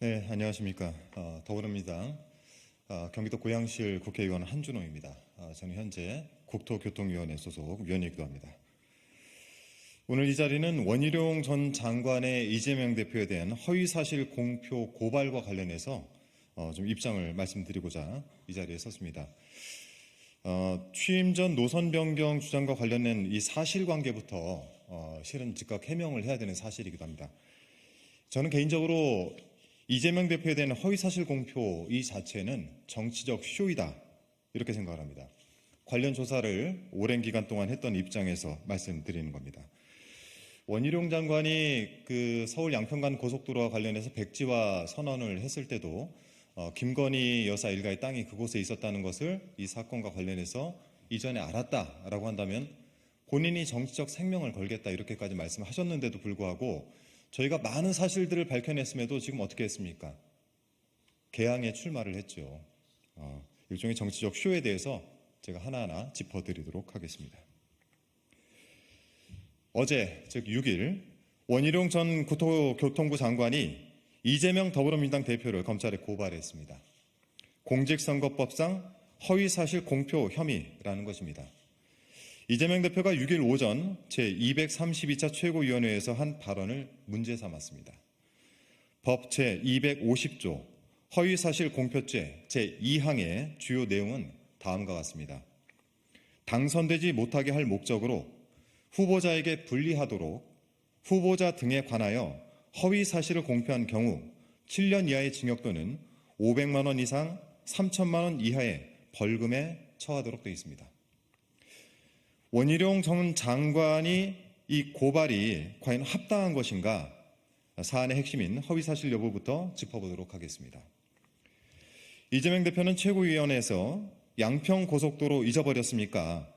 네, 안녕하십니까. 더불어민주당 경기도 고양시일 국회의원 한준호입니다. 저는 현재 국토교통위원회 소속 위원이기도 합니다. 오늘 이 자리는 원희룡 전 장관의 이재명 대표에 대한 허위사실 공표 고발과 관련해서 좀 입장을 말씀드리고자 이 자리에 섰습니다. 취임 전 노선 변경 주장과 관련된 이 사실관계부터 실은 즉각 해명을 해야 되는 사실이기도 합니다. 저는 개인적으로 이재명 대표에 대한 허위사실 공표 이 자체는 정치적 쇼이다 이렇게 생각을 합니다. 관련 조사를 오랜 기간 동안 했던 입장에서 말씀드리는 겁니다. 원희룡 장관이 그 서울 양평간 고속도로와 관련해서 백지화 선언을 했을 때도 김건희 여사 일가의 땅이 그곳에 있었다는 것을 이 사건과 관련해서 이전에 알았다라고 한다면 본인이 정치적 생명을 걸겠다 이렇게까지 말씀하셨는데도 불구하고 저희가 많은 사실들을 밝혀냈음에도 지금 어떻게 했습니까? 개항에 출마를 했죠. 일종의 정치적 쇼에 대해서 제가 하나하나 짚어드리도록 하겠습니다. 어제, 즉 6일 원희룡 전 국토교통부 장관이 이재명 더불어민주당 대표를 검찰에 고발했습니다. 공직선거법상 허위사실 공표 혐의라는 것입니다. 이재명 대표가 6일 오전 제232차 최고위원회에서 한 발언을 문제 삼았습니다. 법 제250조 허위사실 공표죄 제2항의 주요 내용은 다음과 같습니다. 당선되지 못하게 할 목적으로 후보자에게 불리하도록 후보자 등에 관하여 허위사실을 공표한 경우 7년 이하의 징역 또는 500만 원 이상 3천만 원 이하의 벌금에 처하도록 되어 있습니다. 원희룡 전 장관이 이 고발이 과연 합당한 것인가 사안의 핵심인 허위사실 여부부터 짚어보도록 하겠습니다. 이재명 대표는 최고위원회에서 양평 고속도로 잊어버렸습니까?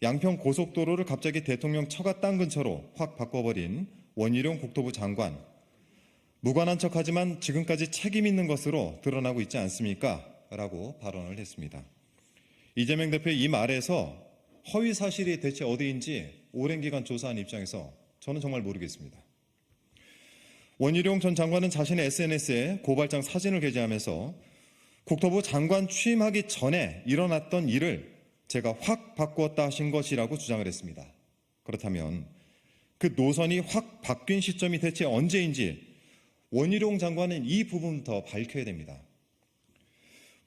양평 고속도로를 갑자기 대통령 처가 땅 근처로 확 바꿔버린 원희룡 국토부 장관, 무관한 척하지만 지금까지 책임 있는 것으로 드러나고 있지 않습니까? 라고 발언을 했습니다. 이재명 대표의 이 말에서 허위사실이 대체 어디인지 오랜 기간 조사한 입장에서 저는 정말 모르겠습니다. 원희룡 전 장관은 자신의 SNS에 고발장 사진을 게재하면서 국토부 장관 취임하기 전에 일어났던 일을 제가 확 바꾸었다 하신 것이라고 주장을 했습니다. 그렇다면 그 노선이 확 바뀐 시점이 대체 언제인지 원희룡 장관은 이 부분부터 밝혀야 됩니다.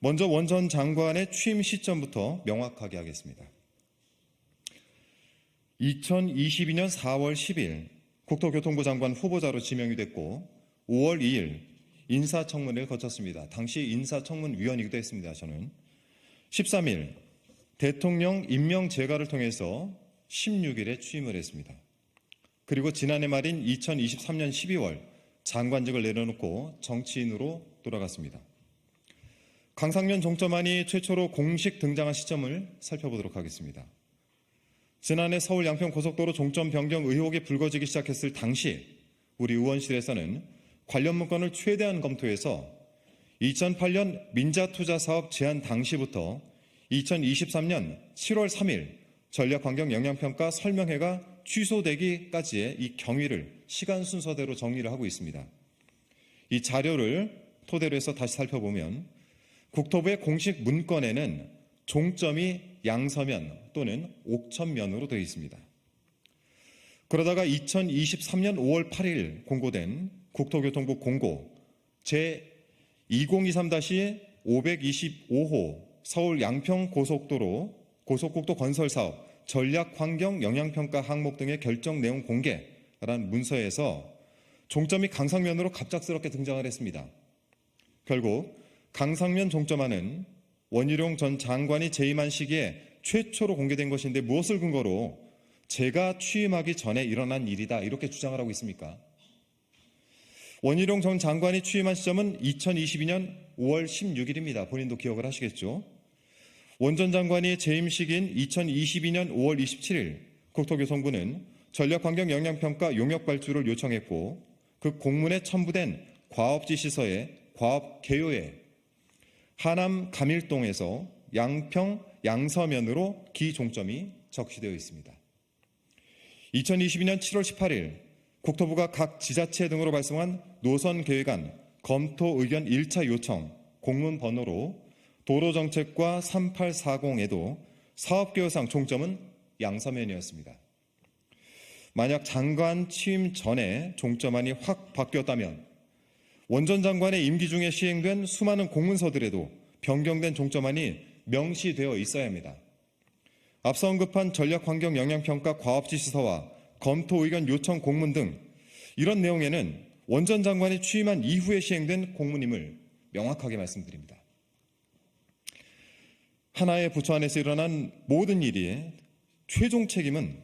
먼저 원 전 장관의 취임 시점부터 명확하게 하겠습니다. 2022년 4월 10일 국토교통부 장관 후보자로 지명이 됐고 5월 2일 인사청문회를 거쳤습니다. 당시 인사청문위원이기도 했습니다. 저는 13일 대통령 임명 제가를 통해서 16일에 취임을 했습니다. 그리고 지난해 말인 2023년 12월 장관직을 내려놓고 정치인으로 돌아갔습니다. 강상면 종점안이 최초로 공식 등장한 시점을 살펴보도록 하겠습니다. 지난해 서울 양평 고속도로 종점 변경 의혹이 불거지기 시작했을 당시 우리 의원실에서는 관련 문건을 최대한 검토해서 2008년 민자투자사업 제안 당시부터 2023년 7월 3일 전략환경영향평가 설명회가 취소되기까지의 이 경위를 시간 순서대로 정리를 하고 있습니다. 이 자료를 토대로 해서 다시 살펴보면 국토부의 공식 문건에는 종점이 양서면 또는 옥천면으로 되어 있습니다. 그러다가 2023년 5월 8일 공고된 국토교통부 공고 제2023-525호 서울 양평 고속도로 고속국도 건설 사업 전략환경 영향평가 항목 등의 결정 내용 공개라는 문서에서 종점이 강상면으로 갑작스럽게 등장을 했습니다. 결국 강상면 종점안은 원희룡 전 장관이 재임한 시기에 최초로 공개된 것인데 무엇을 근거로 제가 취임하기 전에 일어난 일이다 이렇게 주장을 하고 있습니까? 원희룡 전 장관이 취임한 시점은 2022년 5월 16일입니다. 본인도 기억을 하시겠죠? 원 전 장관이 재임 시기인 2022년 5월 27일 국토교통부는 전략환경영향평가 용역 발주를 요청했고 그 공문에 첨부된 과업지시서의 과업 개요에 하남 감일동에서 양평 양서면으로 기종점이 적시되어 있습니다. 2022년 7월 18일 국토부가 각 지자체 등으로 발송한 노선 계획안 검토 의견 1차 요청 공문 번호로 도로정책과 3840에도 사업계획상 종점은 양서면이었습니다. 만약 장관 취임 전에 종점안이 확 바뀌었다면 원전 장관의 임기 중에 시행된 수많은 공문서들에도 변경된 종점안이 명시되어 있어야 합니다. 앞서 언급한 전략환경영향평가 과업지시서와 검토 의견 요청 공문 등 이런 내용에는 원전 장관이 취임한 이후에 시행된 공문임을 명확하게 말씀드립니다. 하나의 부처 안에서 일어난 모든 일이 최종 책임은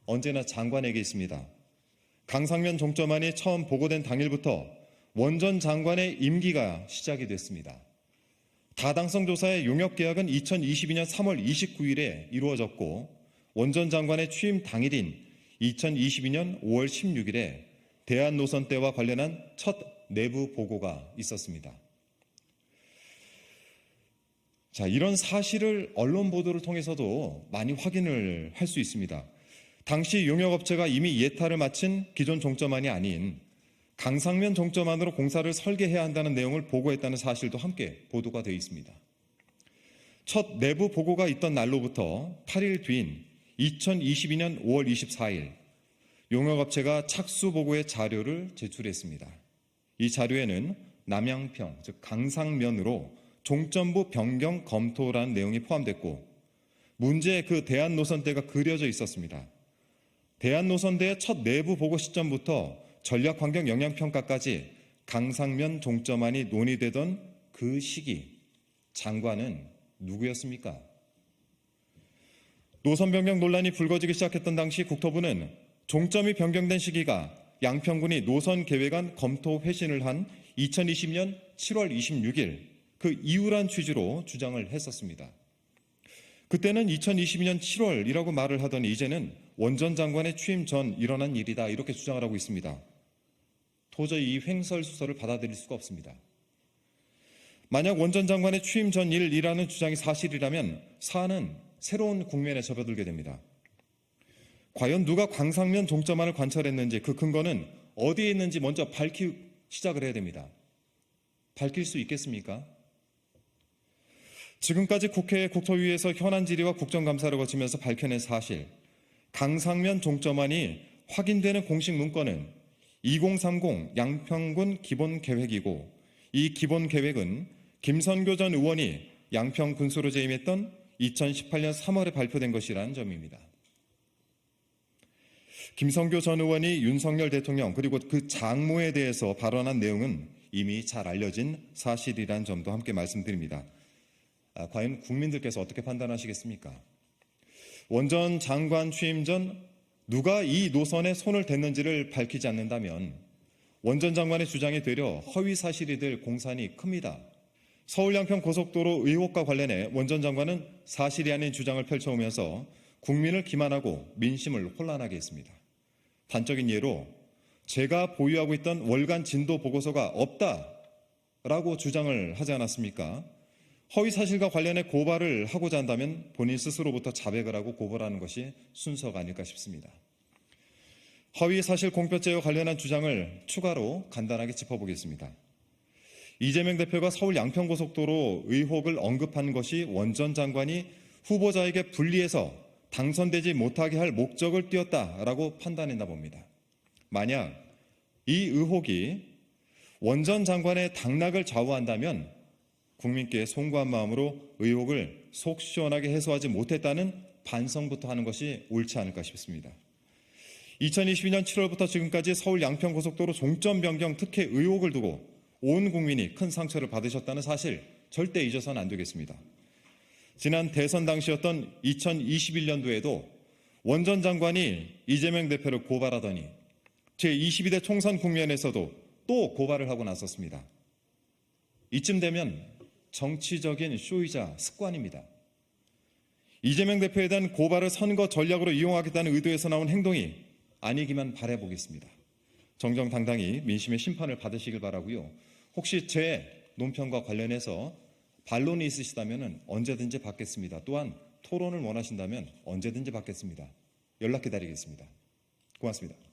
언제나 장관에게 있습니다. 강상면 종점안이 처음 보고된 당일부터 원전 장관의 임기가 시작이 됐습니다. 다당성 조사의 용역 계약은 2022년 3월 29일에 이루어졌고 원전 장관의 취임 당일인 2022년 5월 16일에 대한노선대와 관련한 첫 내부 보고가 있었습니다. 자, 이런 사실을 언론 보도를 통해서도 많이 확인을 할 수 있습니다. 당시 용역업체가 이미 예타를 마친 기존 종점안이 아닌 강상면 종점안으로 공사를 설계해야 한다는 내용을 보고했다는 사실도 함께 보도가 되어 있습니다. 첫 내부 보고가 있던 날로부터 8일 뒤인 2022년 5월 24일 용역업체가 착수 보고의 자료를 제출했습니다. 이 자료에는 남양평, 즉 강상면으로 종점부 변경 검토라는 내용이 포함됐고 문제의 그 대한노선대가 그려져 있었습니다. 대한노선대의 첫 내부 보고 시점부터 전략환경영향평가까지 강상면 종점안이 논의되던 그 시기 장관은 누구였습니까? 노선 변경 논란이 불거지기 시작했던 당시 국토부는 종점이 변경된 시기가 양평군이 노선 계획안 검토 회신을 한 2020년 7월 26일 그 이후란 취지로 주장을 했었습니다. 그때는 2022년 7월이라고 말을 하더니 이제는 원전 장관의 취임 전 일어난 일이다 이렇게 주장을 하고 있습니다. 도저히 이 횡설수설을 받아들일 수가 없습니다. 만약 원전 장관의 취임 전 일이라는 주장이 사실이라면 사안은 새로운 국면에 접어들게 됩니다. 과연 누가 강상면 종점안을 관철했는지 그 근거는 어디에 있는지 먼저 밝히기 시작을 해야 됩니다. 밝힐 수 있겠습니까? 지금까지 국회 국토위에서 현안 질의와 국정감사를 거치면서 밝혀낸 사실, 강상면 종점안이 확인되는 공식 문건은 2030 양평군 기본계획이고 이 기본계획은 김선교 전 의원이 양평 군수로 재임했던 2018년 3월에 발표된 것이라는 점입니다. 김선교 전 의원이 윤석열 대통령 그리고 그 장모에 대해서 발언한 내용은 이미 잘 알려진 사실이라는 점도 함께 말씀드립니다. 과연 국민들께서 어떻게 판단하시겠습니까? 원전 장관 취임 전 누가 이 노선에 손을 댔는지를 밝히지 않는다면 원전 장관의 주장이 되려 허위 사실이 될 공산이 큽니다. 서울 양평 고속도로 의혹과 관련해 원전 장관은 사실이 아닌 주장을 펼쳐오면서 국민을 기만하고 민심을 혼란하게 했습니다. 단적인 예로 제가 보유하고 있던 월간 진도 보고서가 없다라고 주장을 하지 않았습니까? 허위 사실과 관련해 고발을 하고자 한다면 본인 스스로부터 자백을 하고 고발하는 것이 순서가 아닐까 싶습니다. 허위 사실 공표죄와 관련한 주장을 추가로 간단하게 짚어보겠습니다. 이재명 대표가 서울 양평고속도로 의혹을 언급한 것이 원전 장관이 후보자에게 불리해서 당선되지 못하게 할 목적을 띄었다라고 판단했나 봅니다. 만약 이 의혹이 원전 장관의 당락을 좌우한다면 국민께 송구한 마음으로 의혹을 속 시원하게 해소하지 못했다는 반성부터 하는 것이 옳지 않을까 싶습니다. 2022년 7월부터 지금까지 서울 양평고속도로 종점 변경 특혜 의혹을 두고 온 국민이 큰 상처를 받으셨다는 사실 절대 잊어서는 안 되겠습니다. 지난 대선 당시였던 2021년도에도 원전 장관이 이재명 대표를 고발하더니 제22대 총선 국면에서도 또 고발을 하고 나섰습니다. 이쯤 되면 정치적인 쇼이자 습관입니다. 이재명 대표에 대한 고발을 선거 전략으로 이용하겠다는 의도에서 나온 행동이 아니기만 바라보겠습니다. 정정당당히 민심의 심판을 받으시길 바라고요. 혹시 제 논평과 관련해서 반론이 있으시다면 언제든지 받겠습니다. 또한 토론을 원하신다면 언제든지 받겠습니다. 연락 기다리겠습니다. 고맙습니다.